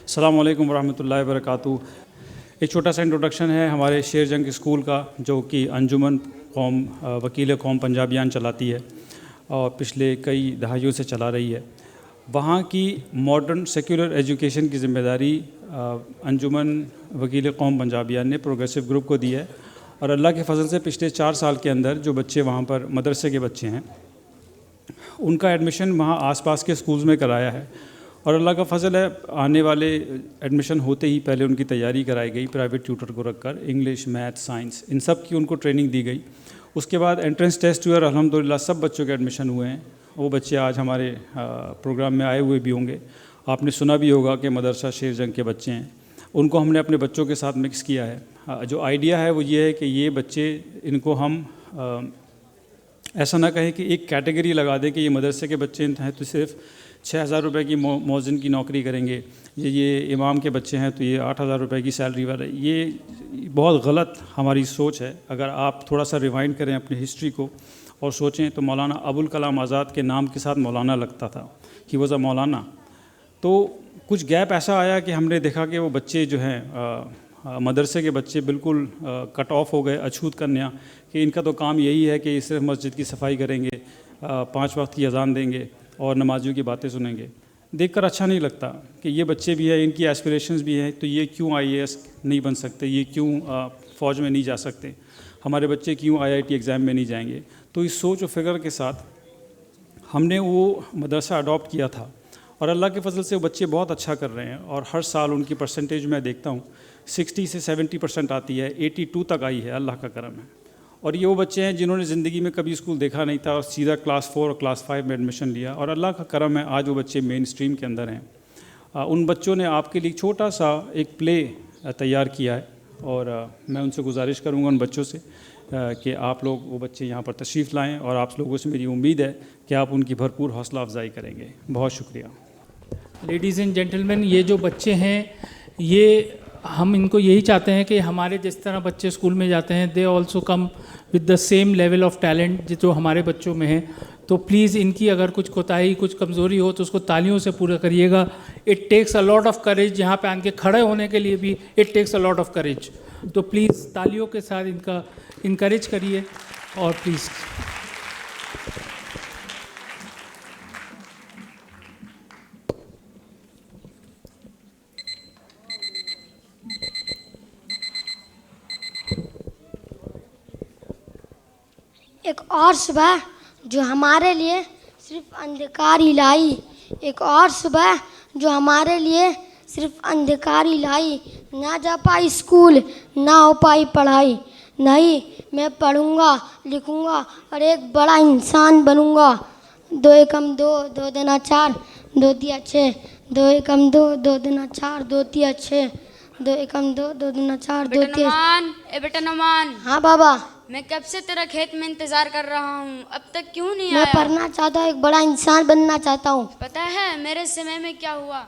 अस्सलाम वालेकुम वरहमतुल्लाहि वबरकातुहू। एक छोटा सा इंट्रोडक्शन है हमारे शेर जंग स्कूल का, जो कि अंजुमन कौम वकील कौम पंजाबियान चलाती है और पिछले कई दहाइयों से चला रही है। वहाँ की मॉडर्न सेक्युलर एजुकेशन की ज़िम्मेदारी अंजुमन वकील कौम पंजाबियान ने प्रोग्रेसिव ग्रुप को दी है। और अल्लाह के फजल से पिछले 4 साल के अंदर जो बच्चे वहाँ पर मदरसे के बच्चे हैं, उनका एडमिशन वहाँ आसपास के स्कूल्स में कराया है। और अल्लाह का फ़ज़ल है, आने वाले एडमिशन होते ही पहले उनकी तैयारी कराई गई प्राइवेट ट्यूटर को रखकर। इंग्लिश, मैथ, साइंस, इन सब की उनको ट्रेनिंग दी गई। उसके बाद एंट्रेंस टेस्ट हुए और अल्हम्दुलिल्लाह सब बच्चों के एडमिशन हुए हैं। वो बच्चे आज हमारे प्रोग्राम में आए हुए भी होंगे। आपने सुना भी होगा कि मदरसा शेर जंग के बच्चे हैं, उनको हमने अपने बच्चों के साथ मिक्स किया है। जो आइडिया है वो ये है कि ये बच्चे, इनको हम ऐसा ना कहें कि एक कैटेगरी लगा दें कि ये मदरसे के बच्चे हैं तो सिर्फ 6,000 रुपये की मौज़िन की नौकरी करेंगे, ये इमाम के बच्चे हैं तो ये 8,000 रुपये की सैलरी वाले। ये बहुत गलत हमारी सोच है। अगर आप थोड़ा सा रिवाइंड करें अपनी हिस्ट्री को और सोचें तो मौलाना अबुल कलाम आज़ाद के नाम के साथ मौलाना लगता था, कि वज़ा मौलाना। तो कुछ गैप ऐसा आया कि हमने देखा कि वो बच्चे जो हैं मदरसे के बच्चे बिल्कुल कट ऑफ हो गए, अछूत कन्या, कि इनका तो काम यही है कि सिर्फ मस्जिद की सफाई करेंगे, 5 वक्त की अजान देंगे और नमाजियों की बातें सुनेंगे। देखकर अच्छा नहीं लगता कि ये बच्चे भी हैं, इनकी एस्पिरेशंस भी हैं, तो ये क्यों IAS नहीं बन सकते, ये क्यों फ़ौज में नहीं जा सकते, हमारे बच्चे क्यों IIT एग्ज़ाम में नहीं जाएंगे। तो इस सोच और फिक्र के साथ हमने वो मदरसा अडॉप्ट किया था। और अल्लाह के फजल से वो बच्चे बहुत अच्छा कर रहे हैं और हर साल उनकी परसेंटेज मैं देखता हूँ 60 से 70% आती है, 82 तक आई है, अल्लाह का करम है। और ये वो बच्चे हैं जिन्होंने ज़िंदगी में कभी स्कूल देखा नहीं था और सीधा क्लास 4 और क्लास 5 में एडमिशन लिया, और अल्लाह का करम है आज वो बच्चे मेन स्ट्रीम के अंदर हैं। उन बच्चों ने आपके लिए छोटा सा एक प्ले तैयार किया है और मैं उनसे गुजारिश करूँगा उन बच्चों से कि आप लोग वो बच्चे यहाँ पर तशरीफ़ लाएँ, और आप लोगों से मेरी उम्मीद है कि आप उनकी भरपूर हौसला अफजाई करेंगे। बहुत शुक्रिया। लेडीज़ एंड जेंटलमैन, ये जो बच्चे हैं, ये हम इनको यही चाहते हैं कि हमारे जिस तरह बच्चे स्कूल में जाते हैं, they also come with the same level of talent जो हमारे बच्चों में है। तो प्लीज़ इनकी अगर कुछ कोताही, कुछ कमज़ोरी हो तो उसको तालियों से पूरा करिएगा। It takes a lot of courage, यहाँ पे आके खड़े होने के लिए भी it takes a lot of courage. तो प्लीज़ तालियों के साथ इनका इनकरेज करिए। और प्लीज़ एक और सुबह जो हमारे लिए सिर्फ अंधकार ही लाई, एक और सुबह जो हमारे लिए सिर्फ अंधकार ही लाई। ना जा पाई स्कूल, ना हो पाई पढ़ाई, नहीं मैं पढ़ूंगा लिखूंगा और एक बड़ा इंसान बनूंगा। 2 एकम 2, 2 दूना 4, 2 तिया 6, 2 एकम 2, 2 दूना 4, 2 तिया 6, 2 एकम 2, 2 दूना 4, 2 बेटा तिया। नुमान, ए बेटा नुमान, हाँ बाबा, मैं कब से तेरा खेत में इंतजार कर रहा हूँ, अब तक क्यों नहीं मैं आया? पढ़ना चाहता हूँ, एक बड़ा इंसान बनना चाहता हूँ। पता है मेरे समय में क्या हुआ?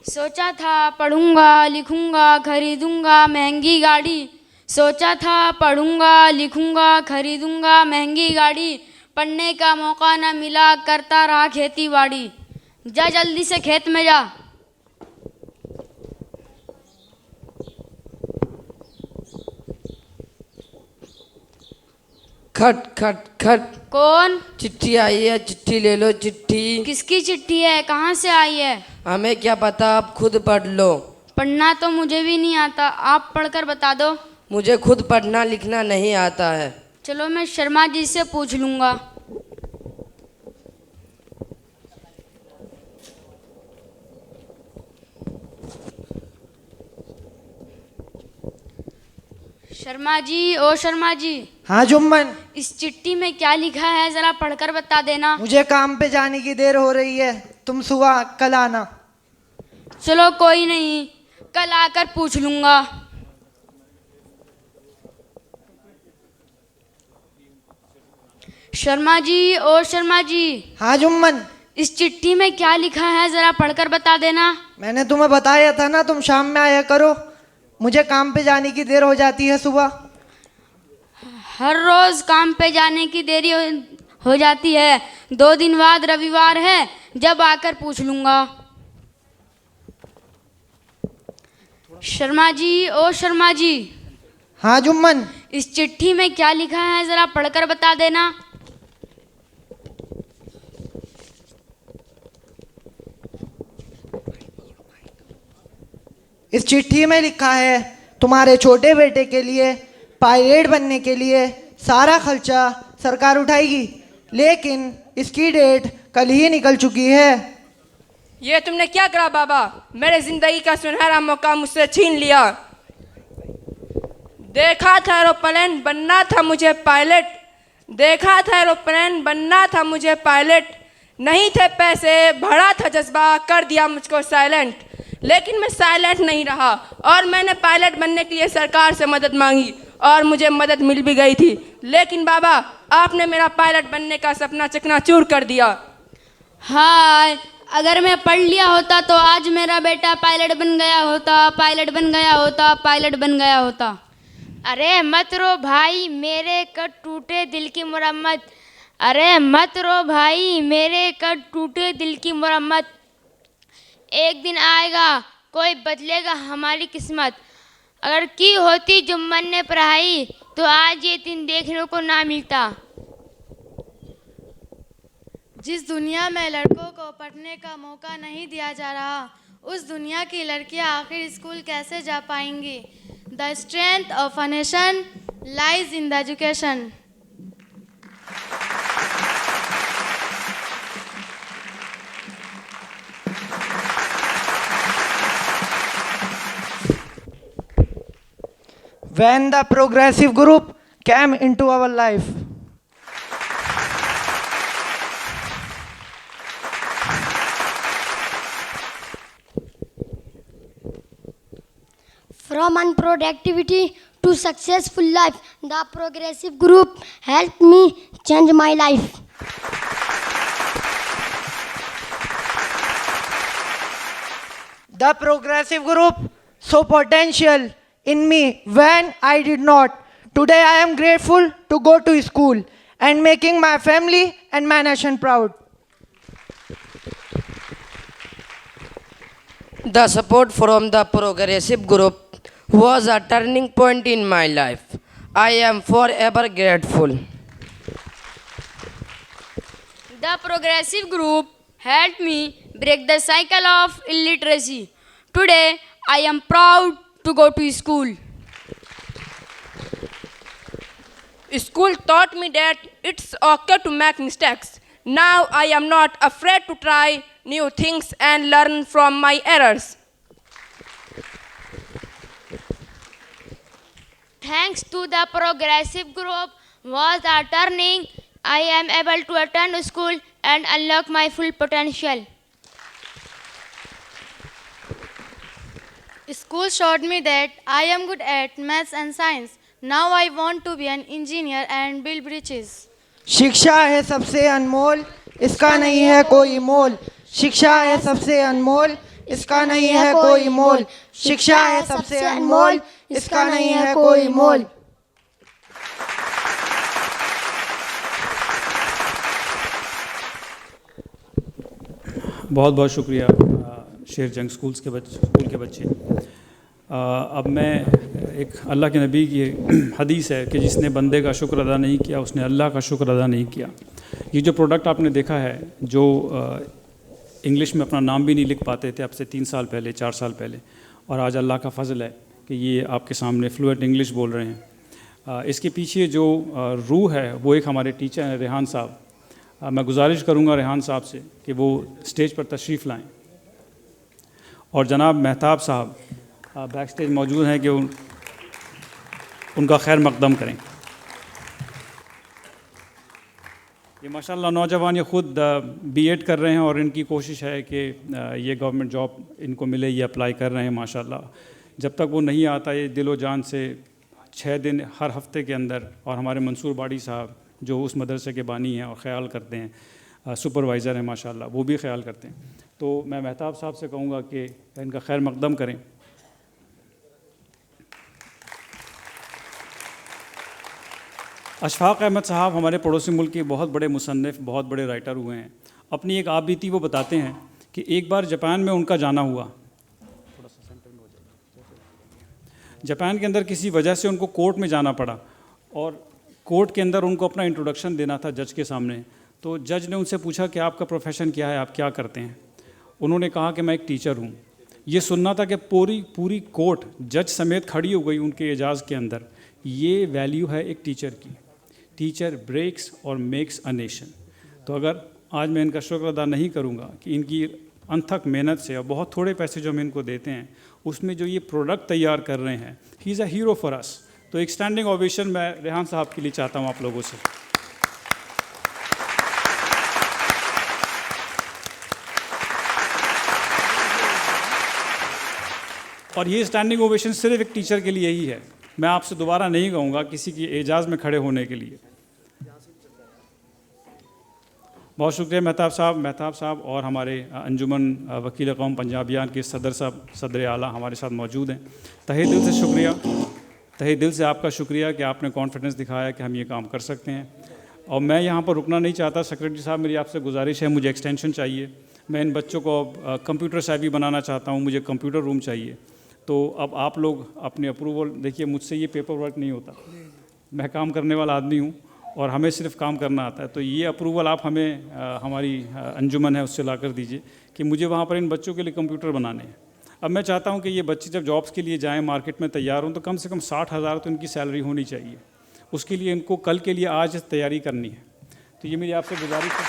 सोचा था पढ़ूंगा लिखूंगा खरीदूंगा महंगी गाड़ी, सोचा था पढ़ूंगा लिखूंगा खरीदूंगा महंगी गाड़ी, पढ़ने का मौका न मिला, करता रहा खेती बाड़ी। जा जल्दी से खेत में जा। खट खट खट। कौन? चिट्ठी आई है, चिट्ठी ले लो चिट्ठी। किसकी चिट्ठी है? कहाँ से आई है? हमें क्या पता, आप खुद पढ़ लो। पढ़ना तो मुझे भी नहीं आता, आप पढ़कर बता दो। मुझे खुद पढ़ना लिखना नहीं आता है। चलो मैं शर्मा जी से पूछ लूँगा। शर्मा जी, ओ शर्मा जी। हाँ जुम्मन, इस चिट्ठी में क्या लिखा है जरा पढ़कर बता देना। मुझे काम पे जाने की देर हो रही है, तुम सुबह कल आना। चलो कोई नहीं, कल आकर पूछ लूँगा। शर्मा जी, ओ शर्मा जी। हाँ जुम्मन, इस चिट्ठी में क्या लिखा है जरा पढ़कर बता देना। मैंने तुम्हें बताया था ना, तुम शाम में आया करो, मुझे काम पे जाने की देर हो जाती है सुबह। हर रोज काम पे जाने की देरी हो जाती है। 2 दिन बाद रविवार है, जब आकर पूछ लूँगा। शर्मा जी, ओ शर्मा जी, हाँ जुम्मन, इस चिट्ठी में क्या लिखा है ज़रा पढ़कर बता देना। इस चिट्ठी में लिखा है तुम्हारे छोटे बेटे के लिए पायलट बनने के लिए सारा खर्चा सरकार उठाएगी, लेकिन इसकी डेट कल ही निकल चुकी है। ये तुमने क्या करा बाबा? मेरे जिंदगी का सुनहरा मौका मुझसे छीन लिया। देखा था एरोप्लेन, बनना था मुझे पायलट। देखा था एरोप्लेन, बनना था मुझे पायलट। नहीं थे पैसे, भरा था जज्बा, कर दिया मुझको साइलेंट। लेकिन मैं साइलेंट नहीं रहा और मैंने पायलट बनने के लिए सरकार से मदद मांगी और मुझे मदद मिल भी गई थी। लेकिन बाबा, आपने मेरा पायलट बनने का सपना चकनाचूर कर दिया। हाय, अगर मैं पढ़ लिया होता तो आज मेरा बेटा पायलट बन गया होता, पायलट बन गया होता, पायलट बन गया होता। अरे मत रो भाई, मेरे कट टूटे दिल की मरम्मत। अरे मत रो भाई, मेरे कट टूटे दिल की मरम्मत। एक दिन आएगा, कोई बदलेगा हमारी किस्मत। अगर की होती जुम्मन ने पढ़ाई तो आज ये दिन देखने को ना मिलता। जिस दुनिया में लड़कों को पढ़ने का मौका नहीं दिया जा रहा, उस दुनिया की लड़कियां आखिर स्कूल कैसे जा पाएंगी? The strength of a nation lies in the education. When the progressive group came into our life, From unproductivity to successful life, the progressive group helped me change my life. the progressive group saw potential in me when I did not. Today I am grateful to go to school and making my family and my nation proud. The support from the progressive group was a turning point in my life. I am forever grateful. The progressive group helped me break the cycle of illiteracy. Today, I am proud to go to school. School taught me that it's okay to make mistakes. Now I am not afraid to try new things and learn from my errors. Thanks to the progressive group was the turning. I am able to attend school and unlock my full potential. School showed me that I am good at maths and science. Now I want to be an engineer and build bridges. शिक्षा है सबसे अनमोल, इसका नहीं है कोई मोल। शिक्षा है सबसे अनमोल, इसका नहीं है कोई मोल। शिक्षा है सबसे अनमोल, इसका नहीं है कोई मोल। बहुत बहुत शुक्रिया शेर जंग स्कूल के बच्चे। अब मैं एक अल्लाह के नबी की हदीस है कि जिसने बंदे का शुक्र अदा नहीं किया उसने अल्लाह का शुक्र अदा नहीं किया। ये जो प्रोडक्ट आपने देखा है, जो इंग्लिश में अपना नाम भी नहीं लिख पाते थे अब से 3 साल पहले 4 साल पहले, और आज अल्लाह का फ़ज़ल है कि ये आपके सामने फ्लुएंट इंग्लिश बोल रहे हैं। इसके पीछे जो रूह है वो एक हमारे टीचर हैं रेहान साहब। मैं गुजारिश करूँगा रेहान साहब से कि वो स्टेज पर तशरीफ़ लाएँ, और जनाब महताब साहब बैक स्टेज मौजूद हैं कि उनका खैर मकदम करें। ये माशाल्लाह नौजवान ये ख़ुद बीएड कर रहे हैं और इनकी कोशिश है कि ये गवर्नमेंट जॉब इनको मिले, ये अप्लाई कर रहे हैं माशाल्लाह। जब तक वो नहीं आता ये दिलो जान से 6 दिन हर हफ्ते के अंदर, और हमारे मंसूर बाड़ी साहब जो उस मदरसे के बानी हैं और ख़याल करते हैं, सुपरवाइज़र हैं माशाल्लाह, वो भी ख्याल करते हैं। तो मैं महताब साहब से कहूँगा कि इनका खैर मकदम करें। अशफाक़ अहमद साहब हमारे पड़ोसी मुल्क के बहुत बड़े मुसन्निफ़, बहुत बड़े राइटर हुए हैं। अपनी एक आपबीती वो बताते हैं कि एक बार जापान में उनका जाना हुआ। थोड़ा सा सेंटर में हो जाए। जापान के अंदर किसी वजह से उनको कोर्ट में जाना पड़ा और कोर्ट के अंदर उनको अपना इंट्रोडक्शन देना था जज के सामने। तो जज ने उनसे पूछा कि आपका प्रोफेशन क्या है, आप क्या करते हैं। उन्होंने कहा कि मैं एक टीचर हूँ। ये सुनना था कि पूरी कोर्ट जज समेत खड़ी हो गई उनके एजाज़ के अंदर। ये वैल्यू है एक टीचर की। टीचर ब्रेक्स और मेक्स अ नेशन। तो अगर आज मैं इनका शुक्र अदा नहीं करूँगा कि इनकी अनथक मेहनत से और बहुत थोड़े पैसे जो हम इनको देते हैं उसमें जो ये प्रोडक्ट तैयार कर रहे हैं, he is a hero for us. तो एक स्टैंडिंग ओवेशन मैं रेहान साहब के लिए चाहता हूँ आप लोगों से। और ये स्टैंडिंग ओवेशन सिर्फ एक टीचर के लिए ही है। मैं आपसे दोबारा नहीं कहूँगा किसी की एजाज़ में खड़े होने के लिए। बहुत शुक्रिया मेहताब साहब और हमारे अंजुमन वकील कौम पंजाबियान के सदर साहब, सदर आला हमारे साथ मौजूद हैं। तहे दिल से शुक्रिया, तहे दिल से आपका शुक्रिया कि आपने कॉन्फिडेंस दिखाया कि हम ये काम कर सकते हैं। और मैं यहाँ पर रुकना नहीं चाहता। सेक्रेटरी साहब, मेरी आपसे गुजारिश है, मुझे एक्सटेंशन चाहिए। मैं इन बच्चों को कंप्यूटर savvy बनाना चाहता हूँ, मुझे कंप्यूटर रूम चाहिए। तो अब आप लोग अपनी अप्रूवल, देखिए मुझसे ये पेपर वर्क नहीं होता, मैं काम करने वाला आदमी हूँ और हमें सिर्फ काम करना आता है। तो ये अप्रूवल आप हमें हमारी अंजुमन है उससे ला कर दीजिए कि मुझे वहाँ पर इन बच्चों के लिए कंप्यूटर बनाने हैं। अब मैं चाहता हूँ कि ये बच्चे जब जॉब्स के लिए जाएं, मार्केट में तैयार हों, तो कम से कम 60,000 तो इनकी सैलरी होनी चाहिए। उसके लिए इनको कल के लिए आज तैयारी करनी है। तो ये मेरी आपसे गुजारिश है,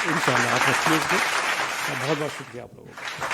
इंशाल्लाह आप रखिए इसको। बहुत बहुत शुक्रिया आप लोगों का।